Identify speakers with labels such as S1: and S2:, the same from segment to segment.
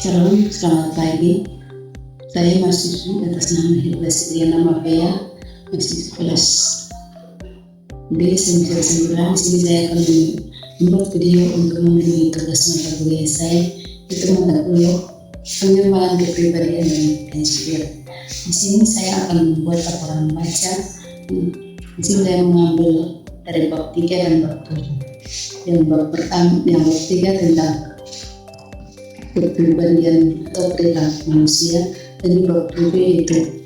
S1: Shalom, selamat pagi. Saya mahasiswi atas nama Hilda Setiana Mapea, mahasiswa kelas D semester 9. Sini saya akan membuat video untuk memenuhi tugas mata kuliah saya, itu mata kuliah pengembangan kepribadian dan prinsipil. Di sini saya akan membuat laporan baca. Di sini saya mengambil dari bab 3 dan bab 7. Yang bab 3 tentang kepribadian atau perilaku manusia, dan di bab 7 yaitu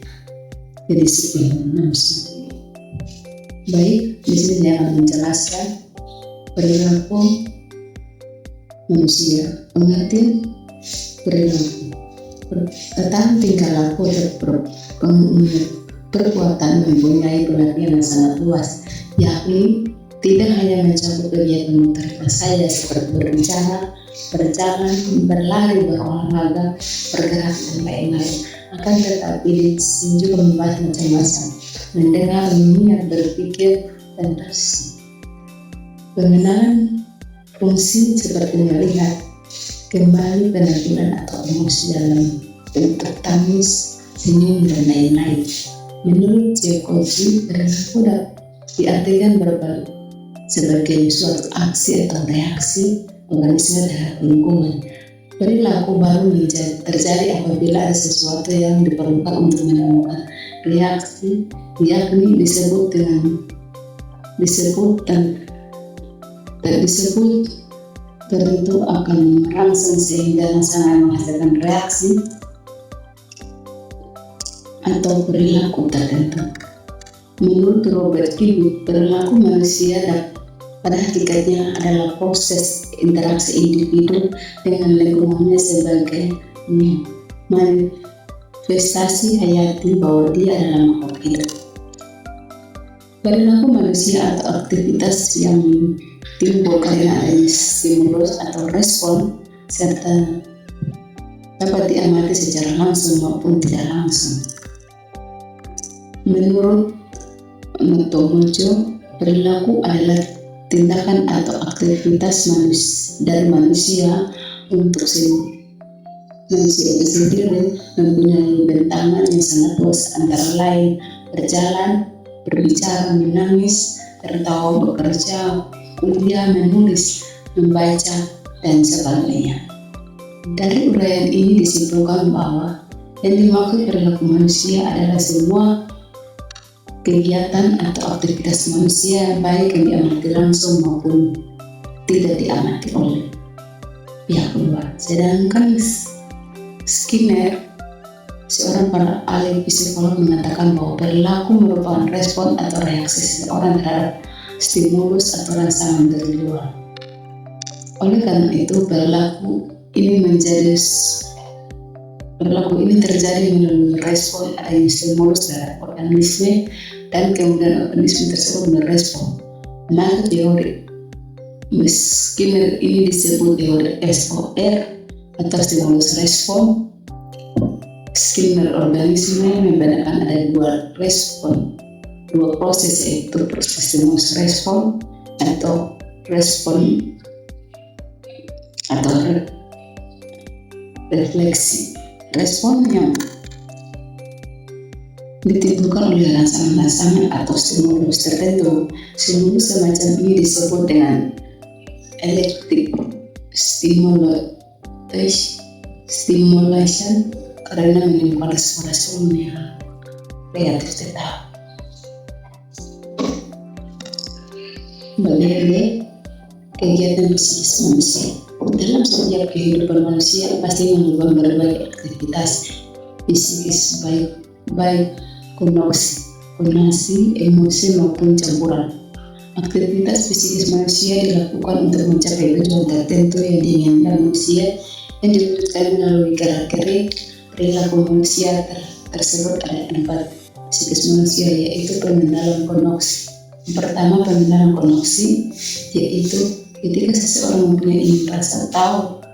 S1: kedisiplinan manusia. Baik, di sini saya akan menjelaskan perilaku manusia. Pengertian perilaku tentang tingkah laku atau perbuatan mempunyai pengertian yang sangat luas, yakni tidak hanya mencakup kegiatan motoritas saya seperti berbicara, berjalan, berlari, berolahraga, bergerak, dan lain-lain. Akan tetapi disini juga membahas macam-macam: mendengar, mengingat, berpikir, dan bersih. Pengenalan fungsi seperti melihat, kembali penampilan atau emosi dalam bentuk tangis, senyum, dan lain-lain. Menurut Psychology, perilaku dapat diartikan berbalik sebagai suatu aksi atau reaksi organisme terhadap lingkungan. Perilaku baru terjadi apabila ada sesuatu yang diperlukan untuk menemukan reaksi, yakni disebut tertentu akan merangsang sehingga rangsangan menghasilkan reaksi atau perilaku tertentu. Menurut Robert Kimball, perilaku manusia pada hakikatnya adalah proses interaksi individu dengan lingkungannya sebagai manifestasi hayati bahwa dia adalah makhluk hidup. Perilaku manusia atau aktivitas yang timbul karena adanya stimulus atau respon serta dapat diamati secara langsung maupun tidak langsung. Menurut Tomojo, perilaku adalah tindakan atau aktivitas dari manusia untuk manusia itu sendiri, mempunyai bentangan yang sangat luas, antara lain berjalan, berbicara, menangis, tertawa, bekerja, kuliah, menulis, membaca, dan sebagainya. Dari uraian ini disimpulkan bahwa yang dimaksud perilaku manusia adalah semua kegiatan atau aktivitas manusia, baik yang diamati langsung maupun tidak diamati oleh pihak luar. Sedangkan Skinner, seorang para ahli psikolog, mengatakan bahwa perilaku merupakan respon atau reaksi seseorang terhadap stimulus atau rangsangan dari luar. Oleh karena itu, perilaku ini terjadi melalui respon adanya stimulus terhadap organisme, dan kemudian organisme tersebut merespon. Maka teori Skinner ini disebut teori SOR atau stimulus respon. Skinner organisme membedakan ada dua proses, yaitu proses stimulus respon atau respon atau refleksi. Respon yang ditimbulkan oleh rangsangan atau stimulus tertentu. Stimulus semacam ini disebut dengan electric stimulation karena menimbulkan respon yang kreatif tetap. Bagaimana kegiatan psikis manusia? Dalam setiap kehidupan manusia pasti melakukan berbagai aktivitas psikis, baik kognisi, emosi maupun campuran. Aktivitas psikis manusia dilakukan untuk mencapai tujuan tertentu yang diinginkan manusia, yang diwujudkan melalui gerak-gerik perilaku manusia. Tersebut ada 4 psikis manusia, yaitu pengenalan kognosi. Pertama, pengenalan kognosi, yaitu ketika seseorang mempunyai rasa tahu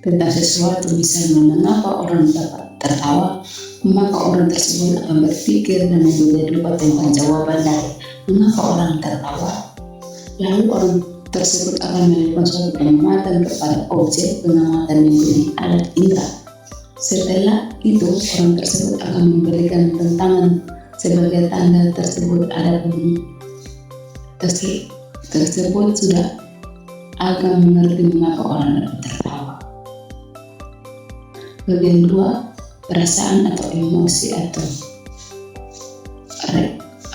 S1: tentang sesuatu, misalnya mengapa orang dapat tertawa, maka orang tersebut akan berpikir dan membuat lupa tentang jawaban dari mengapa orang tertawa. Lalu orang tersebut akan melakukan suatu pengamatan kepada objek pengamatan yang alat indera. Setelah itu, orang tersebut akan memberikan tentangan sebagai tanda tersebut ada bunyi. Tersebut sudah akan mengerti mengapa orang dapat tertawa. Bagian 2, perasaan atau emosi atau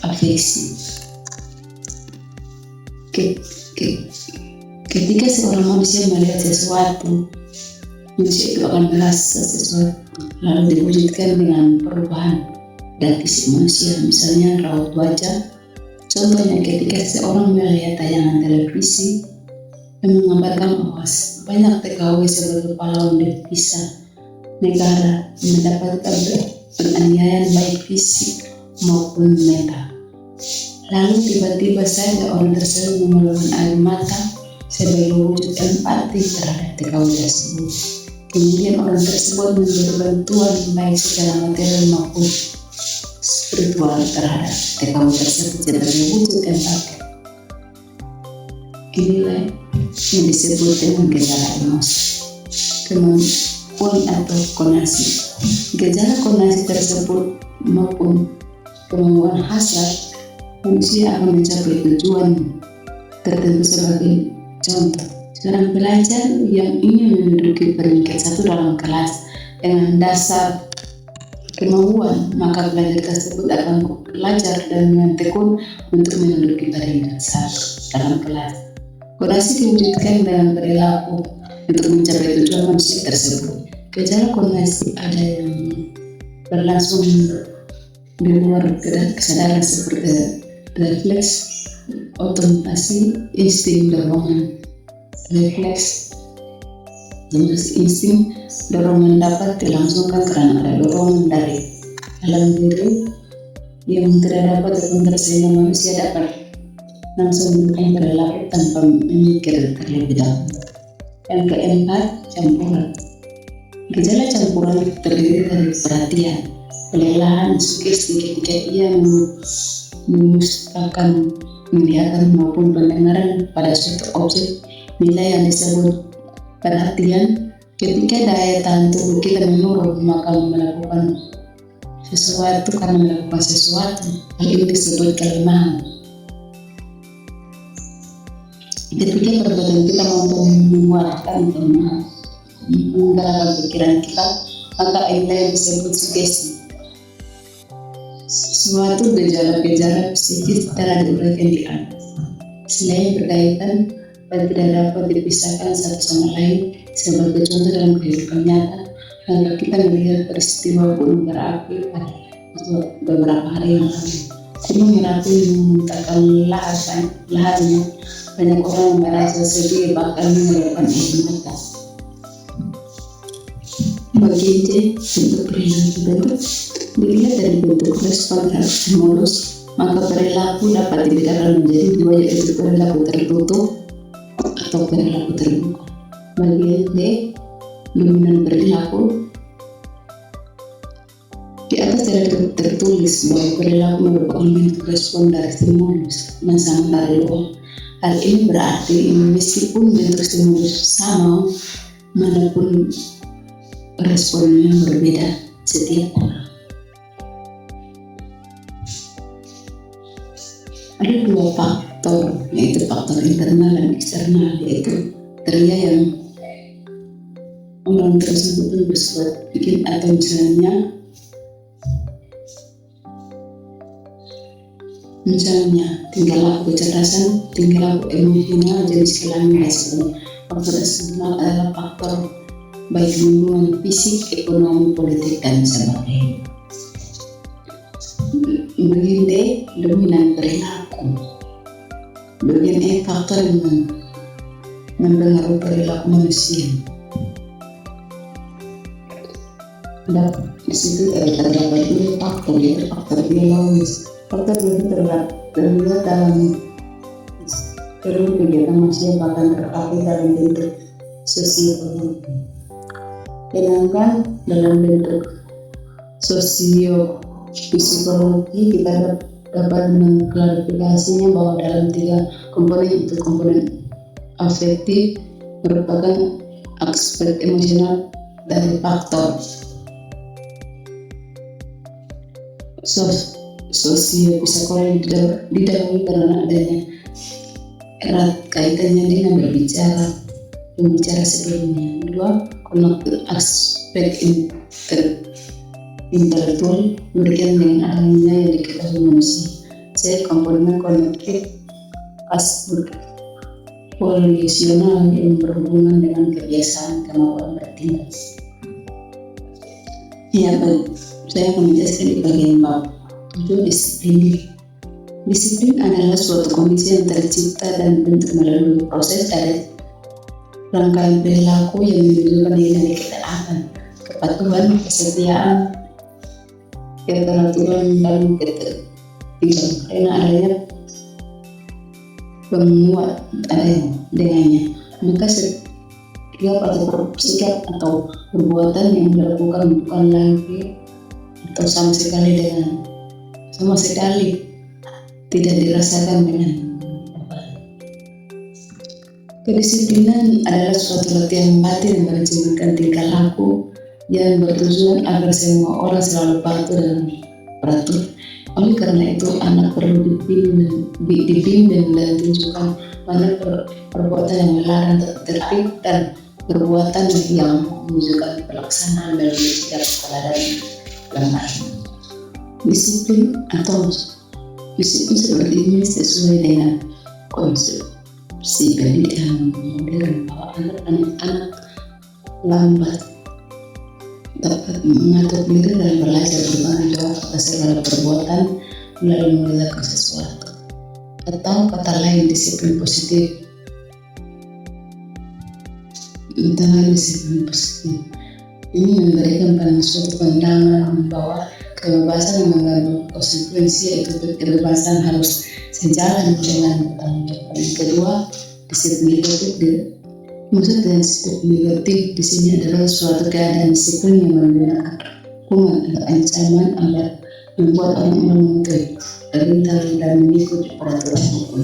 S1: afeksi. Ketika seorang manusia melihat sesuatu, manusia itu akan merasa sesuatu lalu diwujudkan dengan perubahan dari fisik manusia, misalnya raut wajah. Contohnya ketika seorang melihat tayangan televisi yang menggambarkan bahwa banyak TKW sebagai pahlawan devisa negara mendapatkan penganiayaan baik fisik maupun mental. Lalu tiba-tiba saja orang tersebut mengeluarkan air mata sebagai wujud empati terhadap TKW tersebut. Kemudian orang tersebut memberi bantuan baik secara material maupun spiritual terhadap TKW tersebut sebagai wujud empati. Inilah yang disebut dengan gejala emosi. Kemampuan atau konasi. Gejala konasi tersebut maupun kemampuan hasrat manusia akan mencapai tujuan tertentu. Sebagai contoh, seorang pelajar yang ingin menduduki peringkat 1 dalam kelas dengan dasar kemauan, maka pelajar tersebut akan belajar dan dengan tekun untuk menduduki peringkat 1 dalam kelas. Konasi diwujudkan dengan perilaku untuk mencapai tujuan manusia tersebut. Gejala konasi ada yang berlangsung di luar kesadaran seperti refleks, otomatisasi, insting dorongan. Refleks, insting dorongan dapat dilangsungkan karena ada dorongan dari dalam diri yang tidak dapat terkontrol sehingga manusia dapat langsung melakukan perilaku tanpa memikir terlebih dahulu. Yang keempat, campuran. Gejala campuran terdiri dari perhatian, kelelahan, sugesti ketika ia memusnahkan penglihatan maupun pendengaran pada suatu objek. Nilai yang disebut perhatian. Ketika daya tahan tubuh kita menurun, maka melakukan sesuatu karena melakukan sesuatu, hal ini disebut kelemahan. Ketika perbuatan kita mampu menguatkan atau menggerakkan pikiran kita, maka inilah yang disebut sugesti. Suatu gejala-gejala psikis telah diuraikan di atas. Selain berkaitan dan tidak dapat dipisahkan satu sama lain, sebagai contoh dalam kehidupan nyata, kalau kita melihat peristiwa gunung berapi pada beberapa hari yang lalu. Gunung berapi memuntahkan laharnya, banyak orang merasa sedih bahkan mengeluarkan air mata. Bagian C, bentuk perilaku. Dilihat dari bentuk respon terhadap stimulus, maka perilaku dapat dibedakan menjadi dua, yaitu perilaku tertutup atau perilaku terbuka. Bagian D, dominan perilaku. Di atas tertulis bahwa perilaku merupakan bentuk respon dari stimulus yang sama dari luar. Hal ini berarti meskipun bentuk stimulus sama, manapun responnya berbeda setiap orang. Ada dua faktor, yaitu faktor internal dan eksternal, yaitu kriteria yang orang tersebut berbuat bikin, atau misalnya tingkah laku kecerdasan, tingkah laku emosional, jenis kelamin, dan sebagainya. Faktor eksternal adalah faktor baik lingkungan fisik, ekonomi, politik, dan sebagainya. Bagian D, dominan perilaku. Bagian E, faktor yang mempengaruhi perilaku manusia. Di situ terdapat dua faktor, yaitu faktor biologis. Faktor biologis terlihat dalam seluruh kegiatan manusia, bahkan terpakai dalam bentuk sosiologi. Sedangkan dalam bentuk sosiopsikologi kita dapat mengklarifikasinya bahwa dalam tiga komponen, itu komponen afektif merupakan aspek emosional, dari faktor sosio-psikologis didahului karena adanya erat kaitannya dengan pembicara sebelumnya. Dua, konektif aspek intelektual demikian dengan adanya yang diketahui manusia. C, komponen konektif aspek volisional yang berhubungan dengan kebiasaan kemauan bertindak. Ya, saya akan menjelaskan di bagian bawah. 7. Disiplin. Disiplin adalah suatu kondisi yang tercipta dan bentuk melalui proses dari rangkaian perilaku yang menunjukkan nilai ketaatan, kepatuhan, kesetiaan, keteraturan, dan ketertiban. Karena adanya penguat dengannya, maka sikap atau perbuatan yang dilakukan bukan lagi atau sama sekali tidak dirasakan dengan kedisiplinan adalah suatu latihan batin yang mencerminkan tingkah laku yang bertujuan agar semua orang selalu patuh dan beratur. Oleh karena itu, anak perlu dibimbing dan tunjukkan mana perbuatan yang melarang tertib dan perbuatan yang menunjukkan pelaksanaan melalui sikap keteladanan lemah. Disiplin seperti ini sesuai dengan konsepsi pendidikan modern bahwa anak-anak lambat dapat mengatur diri dan belajar bertanggung jawab atas segala perbuatan melalui mengerjakan sesuatu. Atau kata lain, disiplin positif. Ini memberikan pada suatu pandangan bahwa kebebasan yang mengandung konsekuensi, yaitu kebebasan harus sejalan dengan bertanggung jawab. Yang kedua, disiplin negatif. Maksud dari disiplin negatif di sini adalah suatu keadaan disiplin yang menggunakan hukuman atau ancaman agar membuat orang-orang mengikuti perintah dan mengikuti peraturan hukum.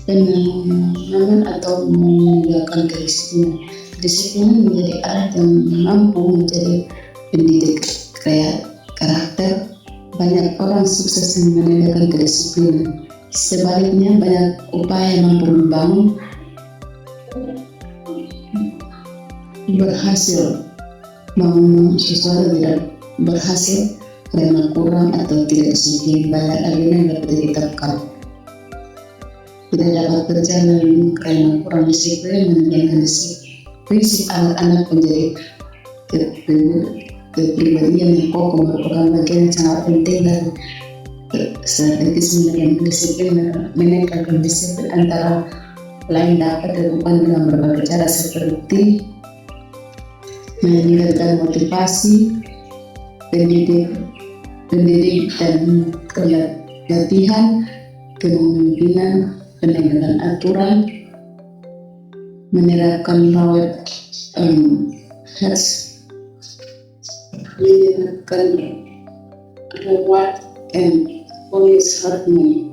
S1: Penanaman atau meninggalkan kedisiplinan. Disiplin menjadi alat yang mampu menjadi pendidik karakter. Banyak orang sukses meninggalkan kedisiplinan. Sebaliknya, banyak upaya mampu membangun berhasil membangun sesuatu tidak berhasil karena kurang atau tidak disiplin. Banyak agenda yang dapat ditetapkan tidak dapat berjalan karena kurang disiplin. Meninggalkan disiplin prinsip anak-anak menjadi kepribadian yang kokoh merupakan bagian yang sangat penting dan strategis menegakkan disiplin. Menegakkan disiplin antara lain dapat dilakukan dengan berbagai cara seperti meningkatkan motivasi, pendidik dan pelatihan, kepemimpinan, penegakan aturan, menerapkan power heads, meningkatkan reward and police harmony.